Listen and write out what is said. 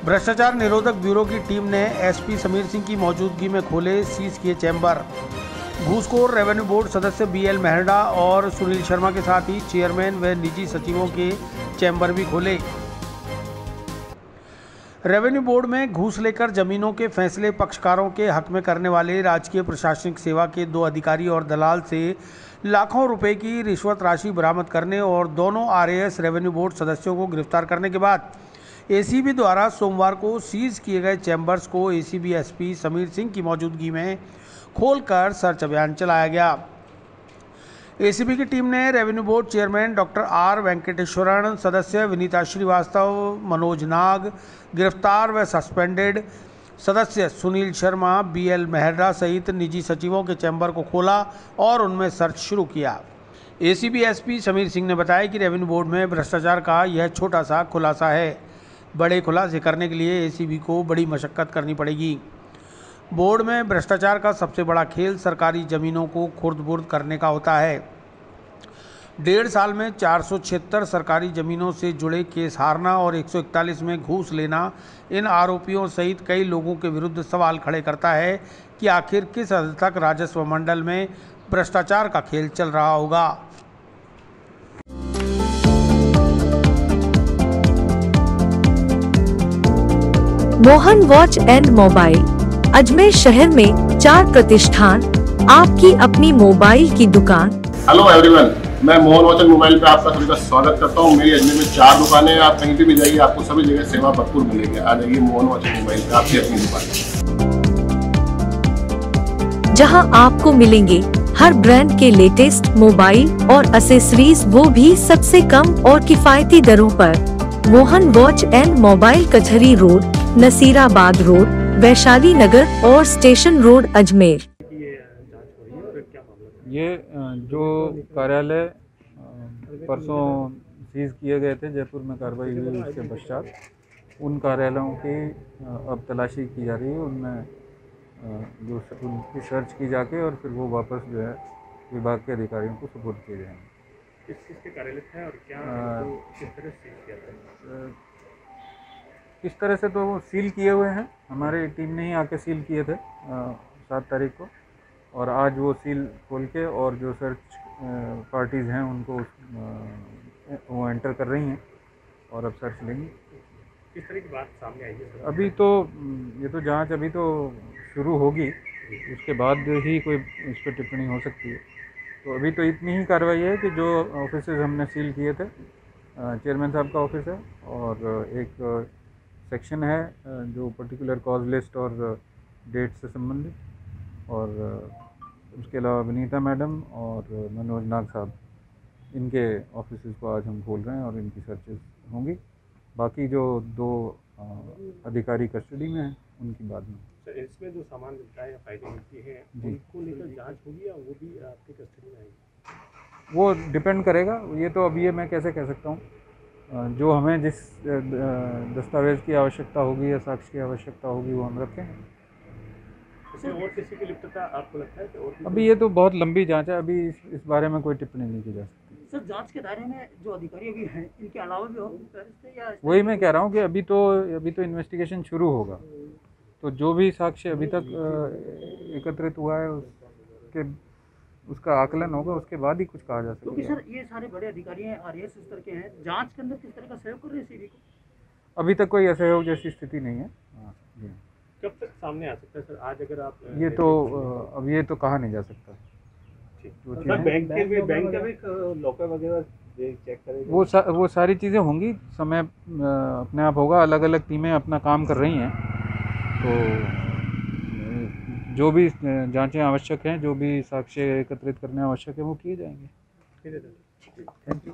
भ्रष्टाचार निरोधक ब्यूरो की टीम ने एसपी समीर सिंह की मौजूदगी में खोले सीज किए चैम्बर। घूसखोर रेवेन्यू बोर्ड सदस्य बीएल मेहरडा और सुनील शर्मा के साथ ही चेयरमैन व निजी सचिवों के चैम्बर भी खोले। रेवेन्यू बोर्ड में घूस लेकर जमीनों के फैसले पक्षकारों के हक में करने वाले राजकीय प्रशासनिक सेवा के 2 अधिकारी और दलाल से लाखों रुपए की रिश्वत राशि बरामद करने और दोनों आरएएस रेवेन्यू बोर्ड सदस्यों को गिरफ्तार करने के बाद एसीबी द्वारा सोमवार को सीज किए गए चैम्बर्स को एसीबी एसपी समीर सिंह की मौजूदगी में खोलकर सर्च अभियान चलाया गया। एसीबी की टीम ने revenue board chairman doctor R Venkateswaran, सदस्य विनीता श्रीवास्तव, मनोज नाग, गिरफ्तार व सस्पेंडेड सदस्य सुनील शर्मा, बीएल मेहरडा सहित निजी सचिवों के चैम्बर को खोला और उनमें सर्च शुरू किया। एसीबी एसपी समीर सिंह ने बताया कि रेवेन्यू बोर्ड में भ्रष्टाचार का यह छोटा सा खुलासा है। बड़े खुलासे करने के लिए एसीबी को बड़ी मशक्कत करनी पड़ेगी। बोर्ड में भ्रष्टाचार का सबसे बड़ा खेल सरकारी जमीनों को खुर्द-बुर्द करने का होता है। 1.5 साल में 476 सरकारी जमीनों से जुड़े केस हारना और 141 में घूस लेना इन आरोपियों सहित कई लोगों के विरुद्ध सवाल खड़े करता है कि आखिर किस हद तक राजस्व मंडल में भ्रष्टाचार का खेल चल रहा होगा। Mohan watch and mobile Ajmer शहर में 4 प्रतिष्ठान, आपकी अपनी मोबाइल की दुकान। हेलो एवरीवन, मैं मोहन वॉच एंड मोबाइल पे आपका सभी का स्वागत करता हूँ। मेरी अजमेर में 4 दुकानें हैं। आप कहीं पे भी जाइए, आपको सभी जगह सेवा भरपूर मिलेगी। आ जाइए मोहन वॉच एंड मोबाइल पे, आपकी अपनी दुकान, जहां आपको मिलेंगे हर ब्रांड के लेटेस्ट मोबाइल और एसेसरीज, वो भी सबसे कम और किफायती दरों पर। मोहन वॉच एंड मोबाइल कचहरी रोड, नसीराबाद रोड, वैशाली नगर और स्टेशन रोड अजमेर। ये जो कार्यालय परसों सीज किए गए थे, जयपुर में कार्रवाई हुई उसके पश्चात उन कार्यालयों की अब तलाशी की जा रही है। उनमें जो उनकी सर्च की जाके और फिर वो वापस जो है विभाग के अधिकारियों को सुपुर्द किए जाएंगे। किस चीज़ के कार्यालय थे और क्या किस तरह सील किया था? किस तरह से तो वो सील किए हुए हैं, हमारी टीम ने ही आके सील किए थे 7 तारीख को, और आज वो सील खोल के और जो सर्च पार्टीज़ हैं उनको वो एंटर कर रही हैं और अब सर्च लेंगी। किस तरह की बात सामने आई है? अभी तो ये तो जांच अभी तो शुरू होगी, उसके बाद ही कोई इस पर टिप्पणी हो सकती है। तो अभी तो इतनी ही कार्रवाई है कि जो ऑफिसेज हमने सील किए थे, चेयरमैन साहब का ऑफिस है और एक सेक्शन है जो पर्टिकुलर कॉज लिस्ट और डेट से संबंधित, और उसके अलावा विनीता मैडम और मनोज नाग साहब, इनके ऑफिस को आज हम खोल रहे हैं और इनकी सर्चेज होंगी। बाकी जो 2 अधिकारी कस्टडी में हैं उनकी बाद में। सर, इसमें जो सामान मिलता है या फाइलें मिलती हैं उनको लेकर जांच होगी या वो भी आपकी कस्टडी में आएगी? वो डिपेंड करेगा, ये तो अभी ये मैं कैसे कह सकता हूँ। जो हमें जिस दस्तावेज़ की आवश्यकता होगी या साक्ष्य की आवश्यकता होगी वो हम रखेंगे। और किसी की लिप्तता आपको लगता है कि और? अभी ये तो बहुत लंबी जांच है, अभी इस बारे में कोई टिप्पणी नहीं की जा सकती। सर, जांच के दायरे में जो अधिकारी अभी हैं, इनके अलावा भी और या? वही मैं कह रहा हूँ कि अभी तो इन्वेस्टिगेशन शुरू होगा, तो जो भी साक्ष्य अभी तक एकत्रित हुआ है उसका आकलन होगा, उसके बाद ही कुछ कहा जा सकता है। क्योंकि सर ये सारे बड़े अधिकारी हैं, आरएएस स्तर के हैं, जांच के अंदर किस तरह का सहयोग कर रहे हैं सीबी को? अभी तक कोई असहयोग जैसी स्थिति नहीं है। कब तक सामने आ सकता है सर? आज अगर आप ये तो अब ये तो कहा नहीं जा सकता। बैंक का भी लॉकर वगैरह चेक करेंगे, वो सारी चीज़ें होंगी, समय अपने आप होगा। अलग अलग टीमें अपना काम कर रही हैं, तो जो भी जांचें आवश्यक हैं, जो भी साक्ष्य एकत्रित करने आवश्यक है वो किए जाएंगे। ठीक है सर, थैंक यू।